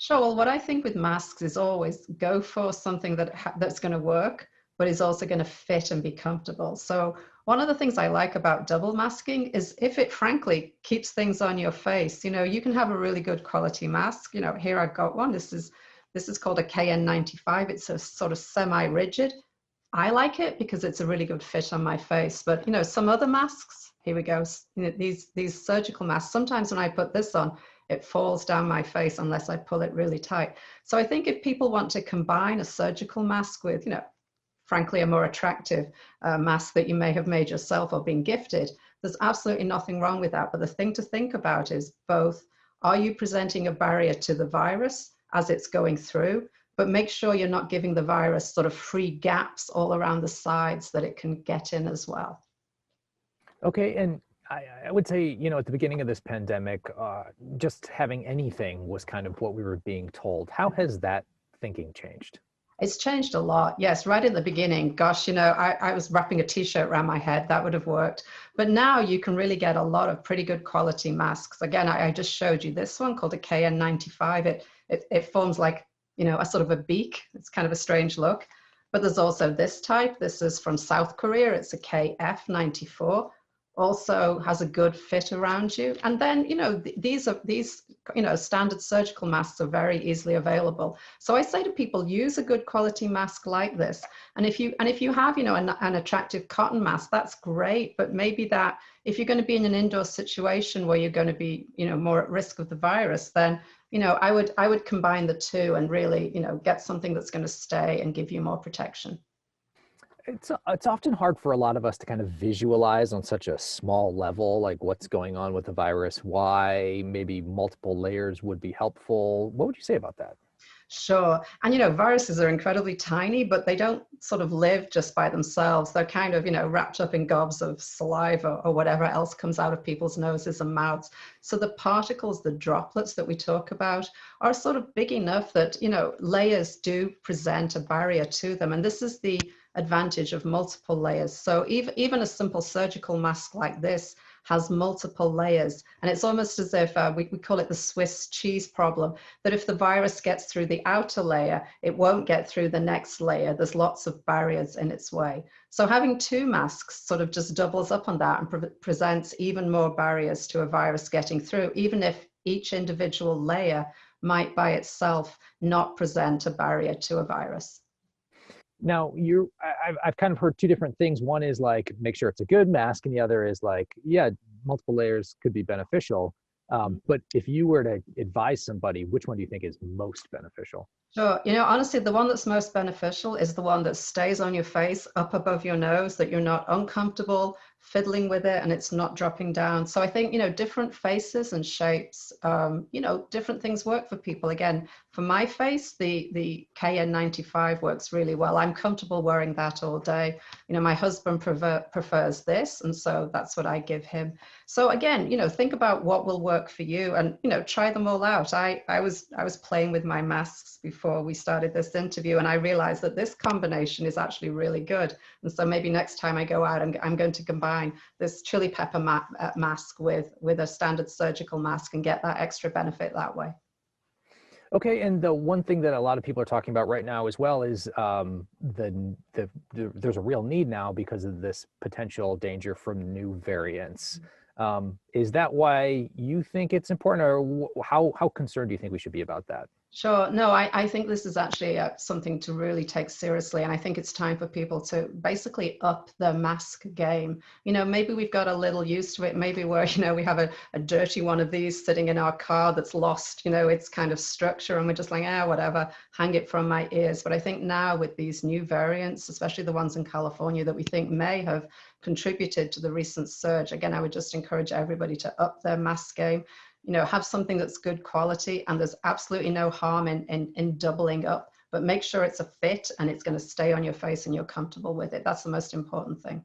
Sure. Well, what I think with masks is always go for something that's going to work, but is also going to fit and be comfortable. So one of the things I like about double masking is if it frankly keeps things on your face. You can have a really good quality mask. Here I've got one. This is called a KN95. It's a sort of semi-rigid. I like it because it's a really good fit on my face. But some other masks, here we go. These surgical masks, sometimes when I put this on, it falls down my face unless I pull it really tight. So I think if people want to combine a surgical mask with, frankly, a more attractive mask that you may have made yourself or been gifted, there's absolutely nothing wrong with that. But the thing to think about is both, are you presenting a barrier to the virus as it's going through? But make sure you're not giving the virus sort of free gaps all around the sides that it can get in as well. Okay, and I would say, at the beginning of this pandemic, just having anything was kind of what we were being told. How has that thinking changed? It's changed a lot. Yes, right in the beginning, gosh, I was wrapping a t-shirt around my head. That would have worked. But now you can really get a lot of pretty good quality masks. Again, I just showed you this one called a KN95. It forms like, a sort of a beak. It's kind of a strange look. But there's also this type. This is from South Korea. It's a KF94. Also has a good fit around you. And then, these standard surgical masks are very easily available. So I say to people, use a good quality mask like this. And if you have, an attractive cotton mask, that's great. But maybe that if you're going to be in an indoor situation where you're going to be, more at risk of the virus, then, I would combine the two and really, get something that's going to stay and give you more protection. It's often hard for a lot of us to kind of visualize on such a small level, like what's going on with the virus, why maybe multiple layers would be helpful. What would you say about that? Sure. And, viruses are incredibly tiny, but they don't sort of live just by themselves. They're kind of, wrapped up in gobs of saliva or whatever else comes out of people's noses and mouths. So the particles, the droplets that we talk about are sort of big enough that, layers do present a barrier to them. And this is the advantage of multiple layers. So even a simple surgical mask like this has multiple layers. And it's almost as if we call it the Swiss cheese problem, that if the virus gets through the outer layer, it won't get through the next layer. There's lots of barriers in its way. So having two masks sort of just doubles up on that and presents even more barriers to a virus getting through, even if each individual layer might by itself not present a barrier to a virus. Now, I've kind of heard two different things. One is like, make sure it's a good mask. And the other is like, yeah, multiple layers could be beneficial. But if you were to advise somebody, which one do you think is most beneficial? Sure. Honestly, the one that's most beneficial is the one that stays on your face up above your nose, that you're not uncomfortable fiddling with it and it's not dropping down. So I think, different faces and shapes, different things work for people. Again, for my face, the KN95 works really well. I'm comfortable wearing that all day. My husband prefers this, and so that's what I give him. So again, think about what will work for you and, try them all out. I was playing with my masks before we started this interview, and I realized that this combination is actually really good. And so maybe next time I go out, I'm going to combine this chili pepper mask with a standard surgical mask and get that extra benefit that way. Okay, and the one thing that a lot of people are talking about right now as well is there's a real need now because of this potential danger from new variants. Is that why you think it's important, or how concerned do you think we should be about that? Sure. No, I think this is actually something to really take seriously. And I think it's time for people to basically up their mask game. Maybe we've got a little used to it. Maybe we have a dirty one of these sitting in our car that's lost, its kind of structure. And we're just like, whatever, hang it from my ears. But I think now with these new variants, especially the ones in California that we think may have contributed to the recent surge, again, I would just encourage everybody to up their mask game. Have something that's good quality, and there's absolutely no harm in doubling up, but make sure it's a fit and it's going to stay on your face and you're comfortable with it. That's the most important thing.